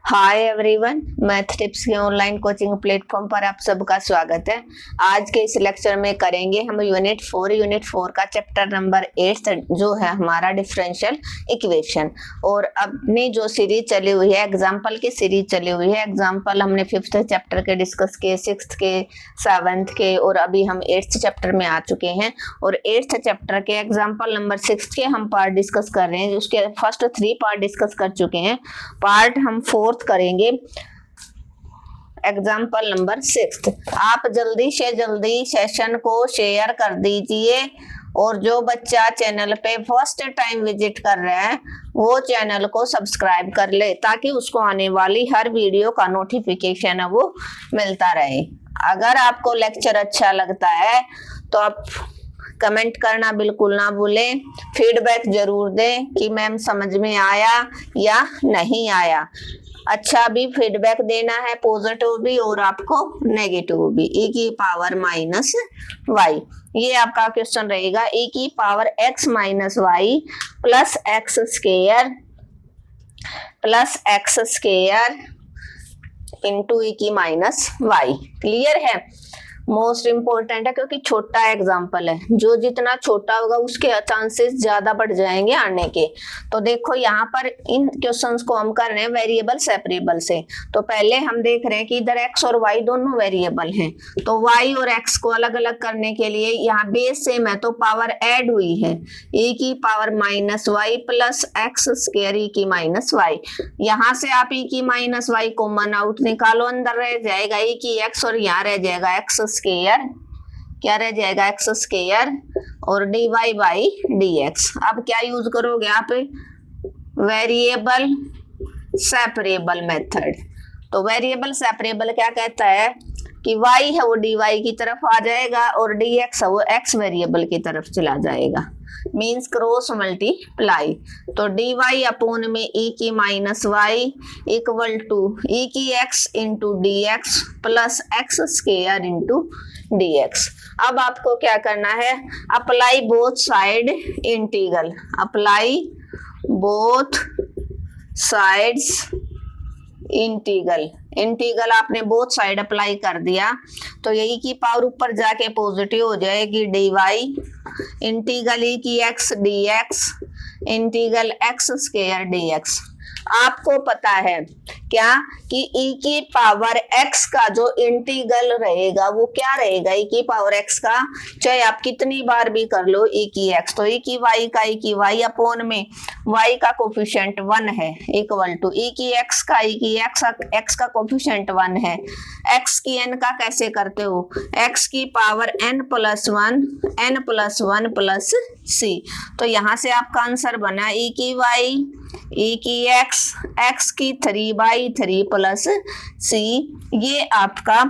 Hi everyone, math tips के online coaching platform पर आप सबका स्वागत है। आज के इस लेक्चर में करेंगे हम यूनिट 4 का चैप्टर नंबर 8 जो है हमारा डिफरेंशियल इक्वेशन। और अपनी जो सीरीज चली हुई है, एग्जाम्पल की सीरीज चली हुई है, एग्जाम्पल हमने 5th चैप्टर के डिस्कस किए, 6th के, 7th के, और अभी हम 8th चैप्टर में आ चुके हैं। और 8th चैप्टर के एग्जाम्पल नंबर 6 के हम पार्ट डिस्कस कर रहे हैं। उसके फर्स्ट 3 पार्ट डिस्कस कर चुके हैं, पार्ट हम 4th करेंगे, एग्जाम्पल नंबर 6। आप जल्दी से जल्दी सेशन को शेयर कर दीजिए और जो बच्चा चैनल पे फर्स्ट टाइम विजिट कर रहा है वो चैनल को सब्सक्राइब कर ले ताकि उसको आने वाली हर वीडियो का नोटिफिकेशन है वो मिलता रहे। अगर आपको लेक्चर अच्छा लगता है तो आप कमेंट करना बिल्कुल ना भूलें, फीडबैक जरूर दें कि मैम समझ में आया या नहीं आया। अच्छा भी फीडबैक देना है, पॉजिटिव भी और आपको नेगेटिव भी। e की पावर माइनस वाई, ये आपका क्वेश्चन रहेगा। e की power x minus y plus x square into e की माइनस वाई। क्लियर है? मोस्ट इंपॉर्टेंट है क्योंकि छोटा एग्जाम्पल है, जो जितना छोटा होगा उसके चांसेस ज्यादा बढ़ जाएंगे आने के। तो देखो यहाँ पर इन क्वेश्चंस को हम कर रहे हैं वेरिएबल सेपरेबल से। तो पहले हम देख रहे हैं कि इधर x और y दोनों वेरिएबल हैं, तो y और x को अलग अलग करने के लिए यहाँ बेस सेम है तो पावर ऐड हुई है, e की power minus y plus x square e की माइनस वाई। यहाँ से आप e की माइनस वाई कॉमन आउट निकालो, अंदर रह जाएगा e की x और यहाँ रह जाएगा एक्स स्क्वायर, क्या रह जाएगा एक्स स्क्वायर और dy बाई dx। अब क्या यूज करोगे आप? Variable separable method. तो वेरिएबल सेपरेबल क्या कहता है कि y है वो dy की तरफ आ जाएगा और dx है वो x वेरिएबल की तरफ चला जाएगा, मीन्स क्रॉस मल्टीप्लाई। तो dy अपॉन में e की minus y equal to e की x into d x plus x square into dx। अब आपको क्या करना है? Apply both side integral, apply both sides integral आपने बोथ साइड अप्लाई कर दिया तो यही की पावर ऊपर जाके पॉजिटिव हो जाएगी, dy इंटीग्रल e की x dx integral x square dx। आपको पता है क्या कि e की पावर x का जो इंटीग्रल रहेगा वो क्या रहेगा? e की पावर x का चाहे आप कितनी बार भी कर लो e की x, तो e की y अपॉन में y का कोफिशिएंट 1 है इक्वल टू e की x का कोफिशिएंट 1 है। x की n का कैसे करते हो? x की power n plus 1 plus c। तो यहाँ से आपका आंसर बना e की y, e की x की 3/3 प्लस c। ये आपका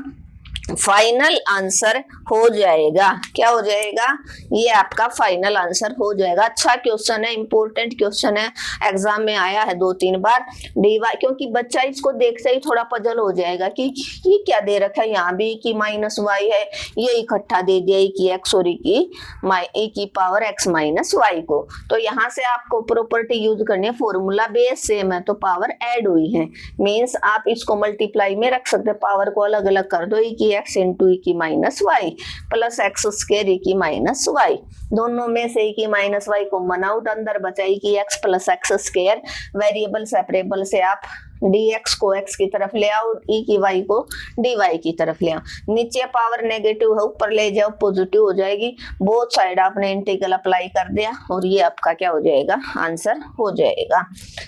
फाइनल आंसर हो जाएगा। क्या हो जाएगा? ये आपका फाइनल आंसर हो जाएगा। अच्छा क्वेश्चन है, इंपॉर्टेंट क्वेश्चन है, एग्जाम में आया है 2-3 बार। dy, क्योंकि बच्चा इसको देखते ही थोड़ा पजल हो जाएगा कि ये क्या दे रखा है, यहाँ भी की माइनस वाई है, ये इकट्ठा दे दिया e की x और e की पावर x माइनस वाई को। तो यहाँ से आपको प्रॉपर्टी यूज करनी है, फॉर्मूला बेस सेम है तो पावर ऐड हुई है, मीन्स आप इसको मल्टीप्लाई में रख सकते, पावर को अलग अलग कर दो, e की x इंटू e की minus y plus x square e की माइनस वाई। दोनों में से e की माइनस वाई कॉमन आउट, अंदर बचा e की x plus x square. Variable separable से आप dx को x की तरफ ले आओ, e की y को dy की तरफ ले आओ। नीचे पावर नेगेटिव है, ऊपर ले जाओ पॉजिटिव हो जाएगी। बोथ साइड आपने इंटीग्रल अप्लाई कर दिया और ये आपका क्या हो जाएगा? आंसर हो जाएगा।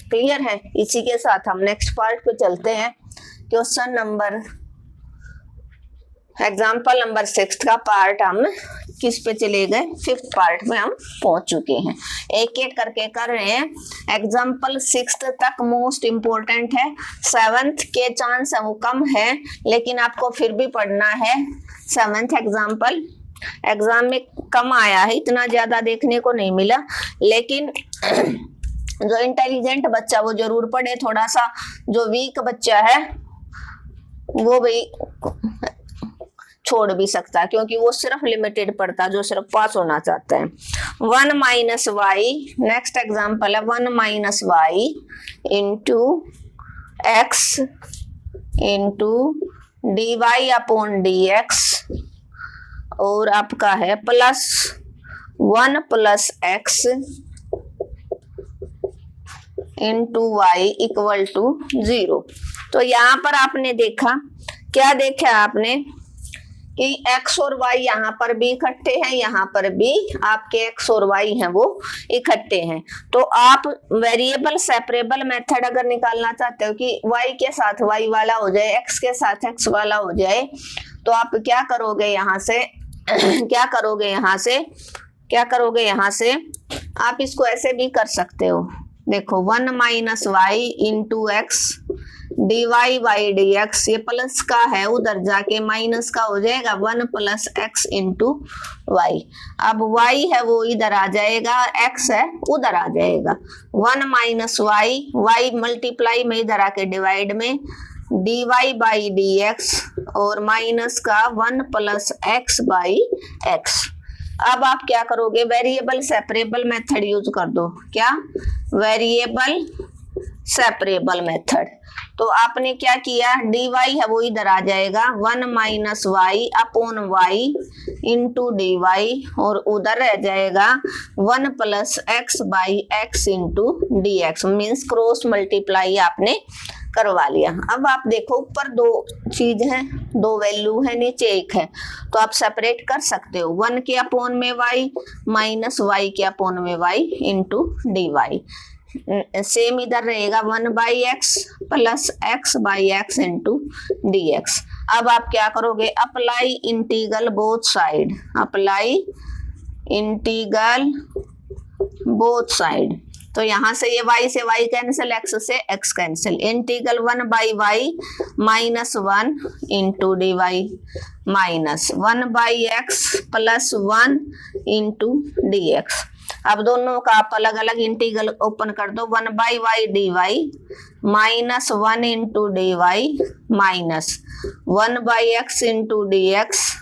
क्लियर है? इसी के साथ हम नेक्स्ट पार्ट पे चलते हैं। क्वेश्चन नंबर एग्जाम्पल नंबर 6 का पार्ट हम किस पे चले गए? 5th पार्ट में हम पहुंच चुके हैं। एक एक करके कर रहे हैं। एग्जाम्पल 6 तक मोस्ट इंपॉर्टेंट है, 7th के चांस है वो कम है लेकिन आपको फिर भी पढ़ना है। 7th एग्जाम्पल एग्जाम में कम आया है, इतना ज्यादा देखने को नहीं मिला, लेकिन जो इंटेलिजेंट बच्चा वो जरूर पढ़े। थोड़ा सा जो वीक बच्चा है वो भी छोड़ भी सकता है क्योंकि वो सिर्फ लिमिटेड पढ़ता है, जो सिर्फ पास होना चाहता है। 1 माइनस वाई, नेक्स्ट एग्जाम्पल है 1 minus y into x into d y upon d x, और आपका है plus 1 plus x into y equal to 0। तो यहाँ पर आपने देखा, क्या देखा आपने कि x और y यहाँ पर भी इकट्ठे हैं, यहाँ पर भी आपके x और y हैं वो इकट्ठे हैं। तो आप वेरिएबल सेपरेबल मेथड अगर निकालना चाहते हो कि y के साथ y वाला हो जाए, x के साथ x वाला हो जाए, तो आप क्या करोगे यहाँ से क्या करोगे यहाँ से आप इसको ऐसे भी कर सकते हो। देखो 1 minus y into x d y by d x, ये प्लस का है, उधर जाके माइनस का हो जाएगा 1 प्लस एक्स इंटू वाई। अब वाई है वो इधर आ जाएगा, एक्स है उधर आ जाएगा। 1 माइनस वाई, वाई मल्टीप्लाई में इधर आके डिवाइड में d y by d x, और माइनस का 1 प्लस एक्स बाई एक्स। अब आप क्या करोगे, वेरिएबल सेपरेबल मेथड यूज कर दो। क्या? Variable separable method. तो आपने क्या किया, डी वाई है वो इधर आ जाएगा 1 minus y upon y into d y, और उधर रह जाएगा 1 plus x by x into d x, means cross multiply आपने करवा लिया। अब आप देखो ऊपर 2 चीज है, 2 वैल्यू है, नीचे 1 है, तो आप सेपरेट कर सकते हो। 1 के अपोन में वाई माइनस वाई के अपोन में y into d y. Same इधर रहेगा 1 by x plus x by x into d x. अब आप क्या करोगे, apply integral both side, apply integral both side. तो यहां से ये y से y कैंसिल, x से x cancel. Integral 1 by y minus 1 into d y minus 1 by x plus 1 into d x. अब दोनों का आप अलग अलग इंटीग्रल ओपन कर दो। 1 by y d y minus 1 into d y minus 1 by x into d x,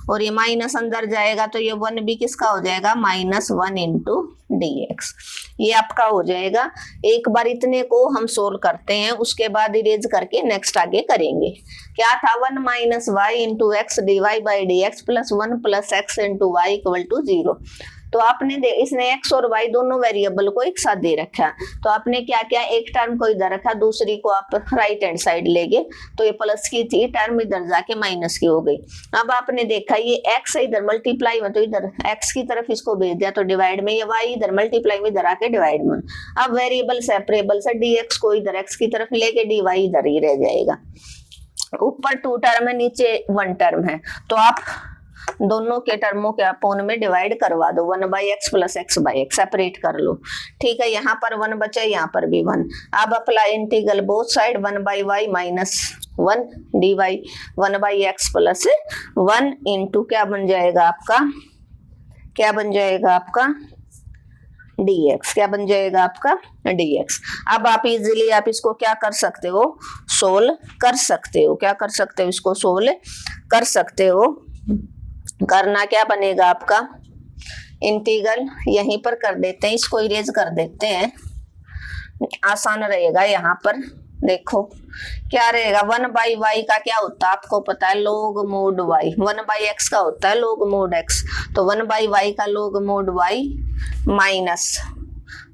और ये माइनस अंदर जाएगा तो ये 1 भी किसका हो जाएगा, माइनस 1 इंटू डी एक्स। ये आपका हो जाएगा। एक बार इतने को हम सोल्व करते हैं, उसके बाद इरेज करके नेक्स्ट आगे करेंगे। क्या था, 1 minus y into x d y by d x plus 1 plus x into y equal to 0। तो आपने इसने x और y दोनों वेरिएबल को एक साथ दे रखा, तो आपने क्या किया, एक टर्म को इधर रखा, दूसरी को आप राइट हैंड साइड ले गए, तो ये प्लस की थी टर्म इधर जाके माइनस की हो गई। अब आपने देखा ये x है इधर मल्टीप्लाई में, तो इधर x की तरफ इसको भेज दिया तो डिवाइड में, ये y इधर मल्टीप्लाई में इधर आके डिवाइड में। अब वेरिएबल सेपरेबल से dx को इधर x की तरफ लेके dy इधर ही रह जाएगा। ऊपर 2 टर्म है, नीचे 1 टर्म है, तो आप दोनों के टर्मों के अपोन में डिवाइड करवा दो। 1 by x plus x by x separate कर लो। ठीक है, यहाँ पर 1 बचा, यहाँ पर भी 1। अब apply integral both side 1 by y minus 1 d y 1 by x plus 1 into क्या बन जाएगा आपका, क्या बन जाएगा आपका dx, क्या बन जाएगा आपका dx। अब आप इजीली आप इसको क्या कर सकते हो, सोल्व कर सकते हो। क्या कर सकते हो, इसको सोल्व कर सकते हो। करना क्या बनेगा आपका, इंटीग्रल यहीं पर कर देते हैं, इसको इरेज कर देते हैं, आसान रहेगा। यहाँ पर देखो क्या रहेगा, 1 बाई वाई का क्या होता है आपको पता है, लोग मोड वाई। 1 बाई एक्स का होता है लोग मोड एक्स, तो 1 बाई वाई का लोग मोड वाई माइनस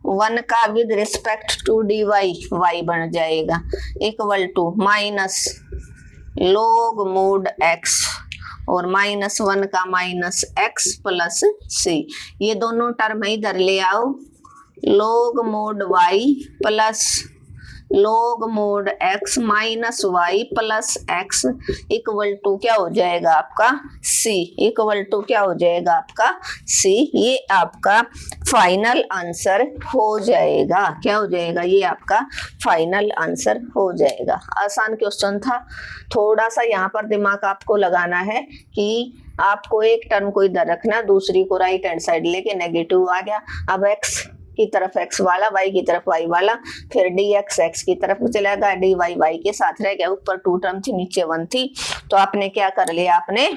1 का with respect to d y y बन जाएगा equal to minus log mod x, और माइनस 1 का माइनस एक्स प्लस सी। ये दोनों टर्म इधर ले आओ, log mod y plus log mod x minus y plus x equal to क्या हो जाएगा आपका सी, इक्वल टू क्या हो जाएगा आपका सी। ये आपका फाइनल आंसर हो जाएगा। क्या हो जाएगा, ये आपका फाइनल आंसर हो जाएगा। आसान क्वेश्चन था, थोड़ा सा यहाँ पर दिमाग आपको लगाना है कि आपको एक टर्म को इधर रखना, दूसरी को राइट हैंड साइड लेके नेगेटिव आ गया। अब एक्स की तरफ x वाला, y की तरफ y वाला, फिर dx x की तरफ चला गया, dy y के साथ रह गया। ऊपर 2 टर्म थी, नीचे 1 थी, तो आपने क्या कर लिया, आपने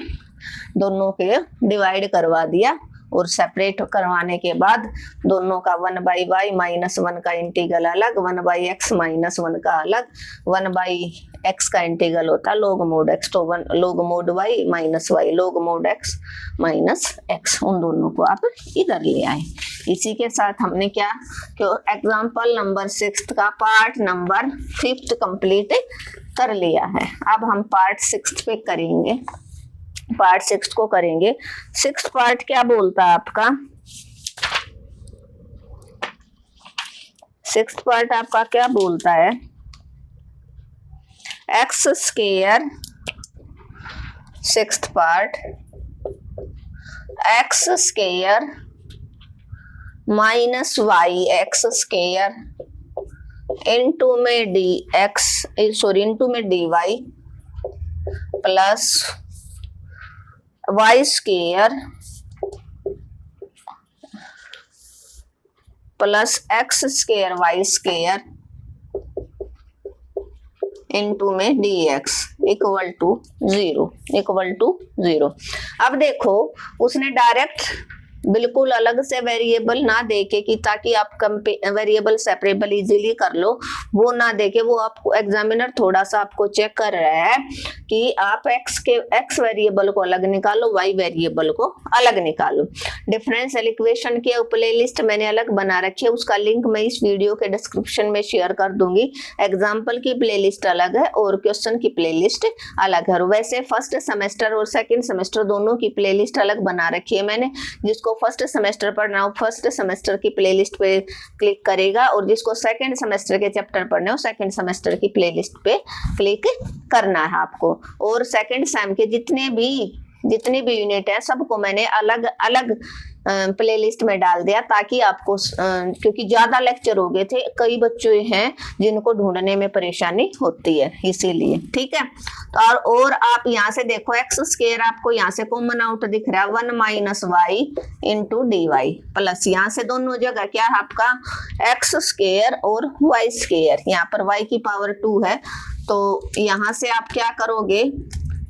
दोनों के डिवाइड करवा दिया और सेपरेट करवाने के बाद दोनों का 1/y माइनस 1 का इंटीग्रल अलग, 1/x माइनस 1 का अलग, 1/x का इंटीग्रल होता है log mod x, तो log mod y minus y, log mod x minus x, उन दोनों को आप इधर ले आए। इसी के साथ हमने क्या एग्जाम्पल नंबर 6 का पार्ट नंबर 5 कंप्लीट कर लिया है। अब हम पार्ट 6 पे करेंगे, पार्ट 6 को करेंगे। 6 पार्ट क्या बोलता है आपका, 6 पार्ट आपका क्या बोलता है, x square 6 part x square minus y x square into में डी एक्स इंटू में d y plus y square plus x square y square into में डी एक्स इक्वल टू 0। अब देखो उसने डायरेक्ट बिल्कुल अलग से वेरिएबल ना देके कि ताकि आप वेरिएबल सेपरेबल इजीली कर लो, वो ना देके, वो आपको एग्जामिनर थोड़ा सा आपको चेक कर रहा है कि आप एक्स वेरिएबल को अलग निकालो, वाई वेरिएबल को अलग निकालो। डिफरेंशियल इक्वेशन की प्लेलिस्ट मैंने अलग बना रखी है, उसका लिंक मैं इस वीडियो के डिस्क्रिप्शन में शेयर कर दूंगी। एग्जाम्पल की प्लेलिस्ट अलग है और क्वेश्चन की प्लेलिस्ट अलग है। वैसे फर्स्ट सेमेस्टर और सेकेंड सेमेस्टर दोनों की प्लेलिस्ट अलग बना रखी है मैंने। जिसको फर्स्ट सेमेस्टर पढ़ना हो फर्स्ट सेमेस्टर की प्लेलिस्ट पे क्लिक करेगा, और जिसको सेकंड सेमेस्टर के चैप्टर पढ़ने हो सेकंड सेमेस्टर की प्लेलिस्ट पे क्लिक करना है आपको। और सेकंड सेम के जितने भी यूनिट है सबको मैंने अलग अलग प्लेलिस्ट में डाल दिया, ताकि आपको क्योंकि ज्यादा लेक्चर हो गए थे, कई बच्चे हैं जिनको ढूंढने में परेशानी होती है, इसीलिए। ठीक है, तो और आप यहाँ से देखो एक्स स्क्वायर आपको यहाँ से कॉमन आउट दिख रहा है 1 minus y into d y plus यहाँ से दोनों जगह क्या है आपका एक्स स्क्वायर और वाई स्क्वायर, यहाँ पर वाई की पावर 2 है, तो यहाँ से आप क्या करोगे,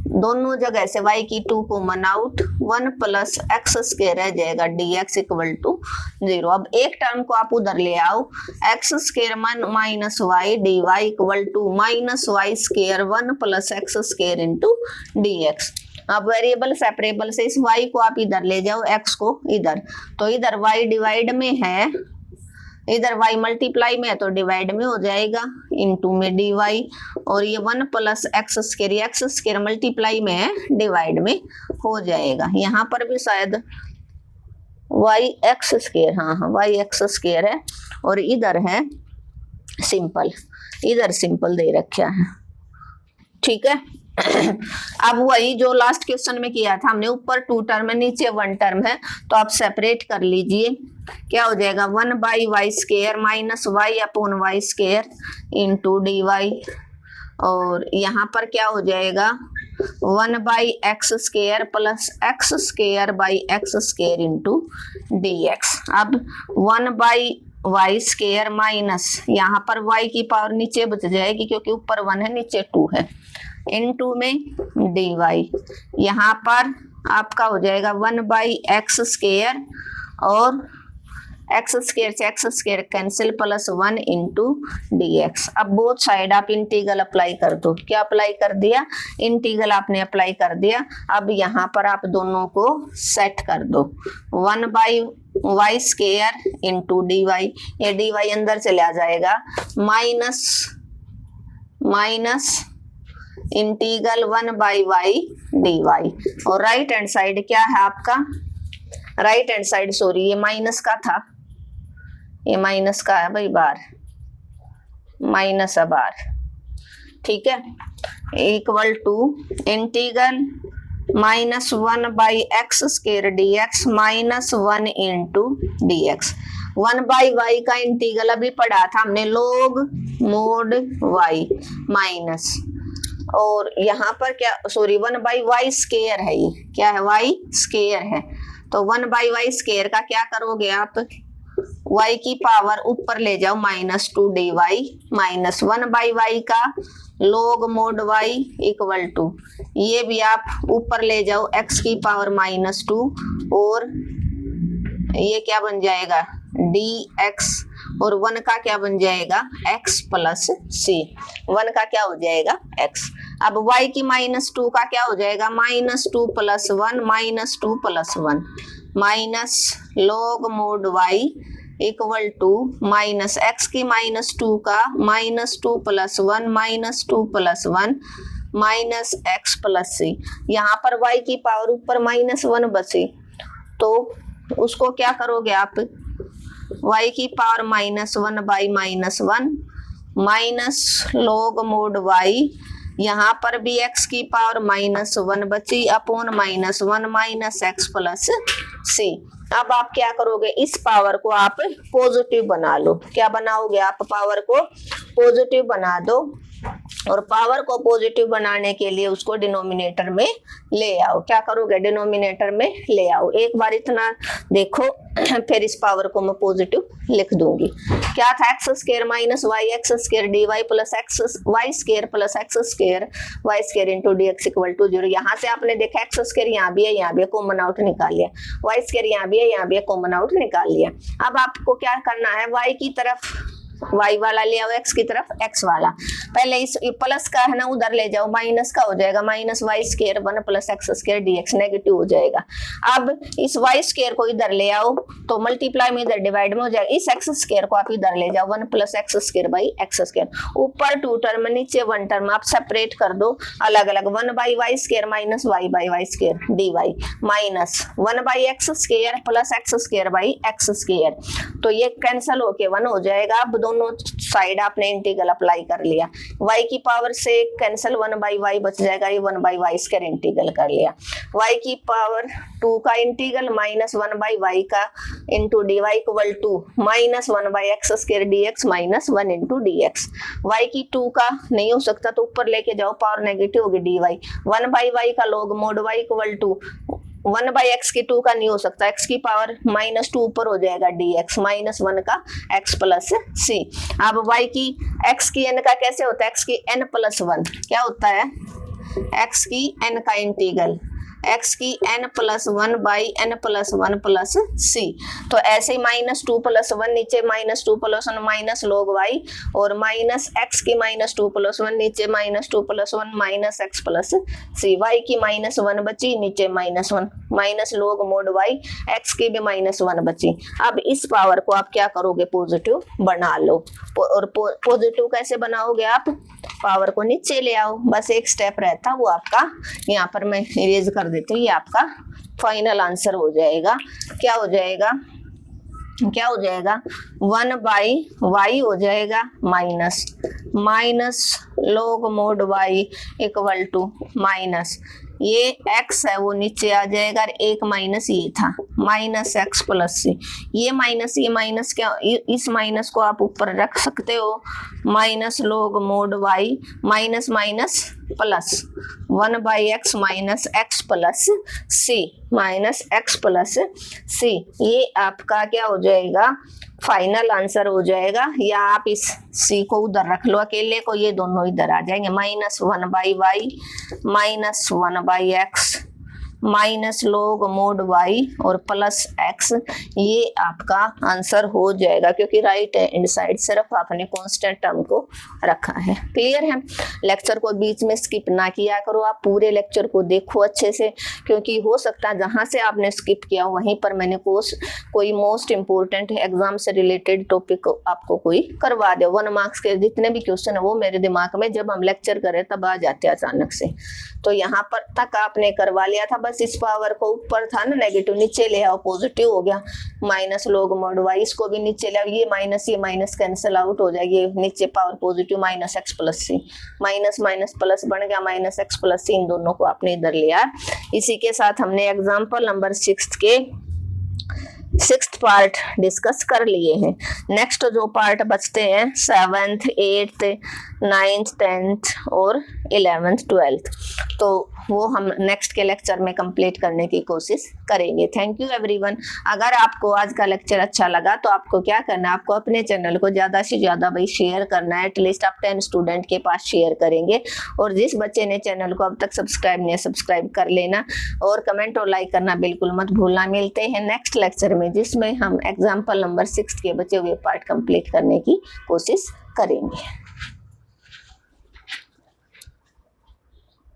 दोनों जगह से y की 2 common out 1 plus x square रह जाएगा dx इक्वल टू 0। अब एक टर्म को आप उधर ले आओ, x square minus y d y equal to minus y square 1 plus x square into dx। अब वेरिएबल सेपरेबल से इस y को आप इधर ले जाओ, x को इधर, तो इधर y डिवाइड में है, इधर y मल्टीप्लाई में है तो डिवाइड में हो जाएगा इनटू में dy, और ये 1 प्लस एक्स स्क्वायर मल्टीप्लाई में है डिवाइड में हो जाएगा। यहाँ पर भी शायद y एक्स स्क्वायर, हाँ y एक्स स्क्वायर है, और इधर है सिंपल, इधर सिंपल दे रखा है। ठीक है, अब वही जो लास्ट क्वेश्चन में किया था हमने, ऊपर 2 टर्म है नीचे 1 टर्म है, तो आप सेपरेट कर लीजिए। क्या हो जाएगा 1/y square minus y upon y square into d y, और यहाँ पर क्या हो जाएगा 1/x square plus x square by x square into d x. अब 1/y स्क्वायर माइनस यहाँ पर y की पावर नीचे बच जाएगी क्योंकि ऊपर 1 है नीचे 2 है, इनटू में डी वाई, यहाँ पर आपका हो जाएगा 1/x स्क्वायर और एक्स स्क्वायर से x square cancel plus 1 into d x. अब बोथ साइड आप इंटीग्रल अप्लाई कर दो। क्या अप्लाई कर दिया, इंटीग्रल आपने अप्लाई कर दिया। अब यहाँ पर आप दोनों को सेट कर दो, 1/y square into d y, ये डी वाई अंदर चले आ जाएगा, minus integral 1/y d y, और राइट हैंड साइड क्या है आपका, राइट हैंड साइड सॉरी ये माइनस का था, ये माइनस का है भाई, बार माइनस बार। ठीक है, equal to integral minus 1/x square d x minus 1 into d x. 1/y का इंटीग्रल अभी पढ़ा था हमने, log mod y माइनस, और यहाँ पर क्या सॉरी 1/y स्क्वायर है, ये क्या है y स्क्वायर है, तो 1/y स्क्वायर का क्या करोगे आप, y की पावर ऊपर ले जाओ -2 dy माइनस 1/y का log mod y equal to, ये भी आप ऊपर ले जाओ x की पावर -2 और ये क्या बन जाएगा dx, और 1 का क्या बन जाएगा x प्लस सी, 1 का क्या हो जाएगा x। अब y की -2 का क्या हो जाएगा -2 plus 1 -2 plus 1 minus log mod y equal to minus x की -2 का -2 plus 1 -2 plus 1 minus x plus C. यहाँ पर y की पावर ऊपर -1 बची, तो उसको क्या करोगे आप, y की power -1 by -1 minus log mod y, यहाँ पर भी x की पावर -1 बची अपॉन -1 माइनस एक्स प्लस सी। अब आप क्या करोगे, इस पावर को आप पॉजिटिव बना लो। क्या बनाओगे आप, पावर को पॉजिटिव बना दो, और पावर को पॉजिटिव बनाने के लिए उसको डिनोमिनेटर में ले आओ। क्या करोगे, डिनोमिनेटर में ले आओ। एक बार इतना देखो, फिर इस पावर को मैं पॉजिटिव लिख दूंगी। क्या था, x square minus y x square d y plus x y square plus x square y square into d x equal to 0। यहाँ से आपने देखा एक्स स्क्वायर यहाँ भी है, यहाँ भी कॉमन आउट निकाल लिया, वाई स्क्वायर यहाँ भी है, यहाँ भी कॉमन आउट निकाल लिया। अब आपको क्या करना है, वाई की तरफ y वाला ले आओ, x की तरफ x वाला। पहले इस प्लस का है ना उधर ले जाओ, माइनस का हो जाएगा minus y square 1 plus x square dx negative हो जाएगा। अब इस y स्क्वायर को इधर ले आओ तो मल्टीप्लाई में इधर डिवाइड में हो जाएगा। इस x स्क्वायर को आप इधर ले जाओ, 1 plus x square by x square. ऊपर 2 टर्म नीचे 1 टर्म आप सेपरेट कर दो अलग अलग, 1 by y square minus y by y square dy minus 1 by x square plus x square by x square. तो ये कैंसिल होके 1 हो जाएगा। अब दोनों साइड आपने इंटीग्रल अप्लाई कर लिया, y की पावर से कैंसिल 1 बाई वाई बच जाएगा, ये 1 बाई वाई स्क्वायर इंटीग्रल कर लिया। y की पावर 2 का इंटीग्रल माइनस 1 बाई वाई का into d y equal to minus 1 by x square d x minus 1 into d x. Y की 2 का नहीं हो सकता तो ऊपर लेके जाओ, पावर नेगेटिव होगी डी वाई। 1 बाई वाई का log mod y equal to 1 by x की 2 का नहीं हो सकता, x की पावर -2 ऊपर हो जाएगा dx माइनस 1 का x प्लस सी। अब y की x की n का कैसे होता है, x की n प्लस 1 क्या होता है, x की n का इंटीग्रल x की n plus 1 by n plus 1 plus C. तो ऐसे ही -2 प्लस 1 नीचे -2 प्लस 1 माइनस log y, और माइनस x की -2 प्लस 1 नीचे -2 plus 1 minus x plus C. y की -1 बची नीचे -1 minus log mod y, x की भी -1 बची। अब इस पावर को आप क्या करोगे, पॉजिटिव बना लो। और पॉजिटिव कैसे बनाओगे आप, पावर को नीचे ले आओ, बस एक स्टेप रहता वो आपका, यहाँ पर मैं इरेज कर देती हूँ, ये आपका फाइनल आंसर हो जाएगा। क्या हो जाएगा, क्या हो जाएगा 1 बाई वाई हो जाएगा minus log mod y equal to minus ये x है वो नीचे आ जाएगा, और एक माइनस ये था माइनस एक्स प्लस सी। ये माइनस क्या, इस माइनस को आप ऊपर रख सकते हो, minus log mod y minus minus plus 1 by x minus x plus C minus x plus C. ये आपका क्या हो जाएगा, फाइनल आंसर हो जाएगा। या आप इस सी को उधर रख लो अकेले को, ये दोनों इधर आ जाएंगे, -1 by y minus 1 by x minus log mod y और प्लस x। ये आपका आंसर हो जाएगा, क्योंकि राइट हैंड साइड सिर्फ आपने कांस्टेंट टर्म को रखा है। क्लियर है, लेक्चर को बीच में स्किप ना किया करो, आप पूरे लेक्चर को देखो अच्छे से, क्योंकि हो सकता है जहां से आपने स्किप किया वहीं पर मैंने कोई मोस्ट इंपोर्टेंट एग्जाम से रिलेटेड टॉपिक आपको कोई करवा दे। 1 मार्क्स के जितने भी क्वेश्चन है वो मेरे दिमाग में जब हम लेक्चर करें तब आ जाते हैं अचानक से, तो यहाँ पर तक आपने करवा लिया था। बस इस पावर को ऊपर था ना नेगेटिव, नीचे ले आओ, पॉजिटिव हो गया, माइनस log mod y, इसको भी नीचे ले आओ, ये माइनस कैंसिल आउट हो जाएगी, नीचे power positive minus x plus C, minus plus बन गया माइनस एक्स प्लस सी। इन दोनों को आपने इधर लिया। इसी के साथ हमने एग्जाम्पल नंबर 6 के 6th पार्ट डिस्कस कर लिए हैं। नेक्स्ट जो पार्ट बचते हैं 7th 8th 9th 10th और 11th 12th। तो वो हम नेक्स्ट के लेक्चर में कंप्लीट करने की कोशिश करेंगे। Thank you everyone. अगर आपको आज का लेक्चर अच्छा लगा तो आपको क्या करना है, आपको अपने चैनल को ज़्यादा से ज़्यादा भाई शेयर करना है। एटलीस्ट आप 10 स्टूडेंट के पास शेयर करेंगे, और जिस बच्चे ने चैनल को अब तक सब्सक्राइब नहीं सब्सक्राइब कर लेना, और कमेंट और लाइक करना बिल्कुल मत भूलना। मिलते हैं नेक्स्ट लेक्चर में, जिसमें हम एग्जाम्पल नंबर 6 के बचे हुए पार्ट कंप्लीट करने की कोशिश करेंगे।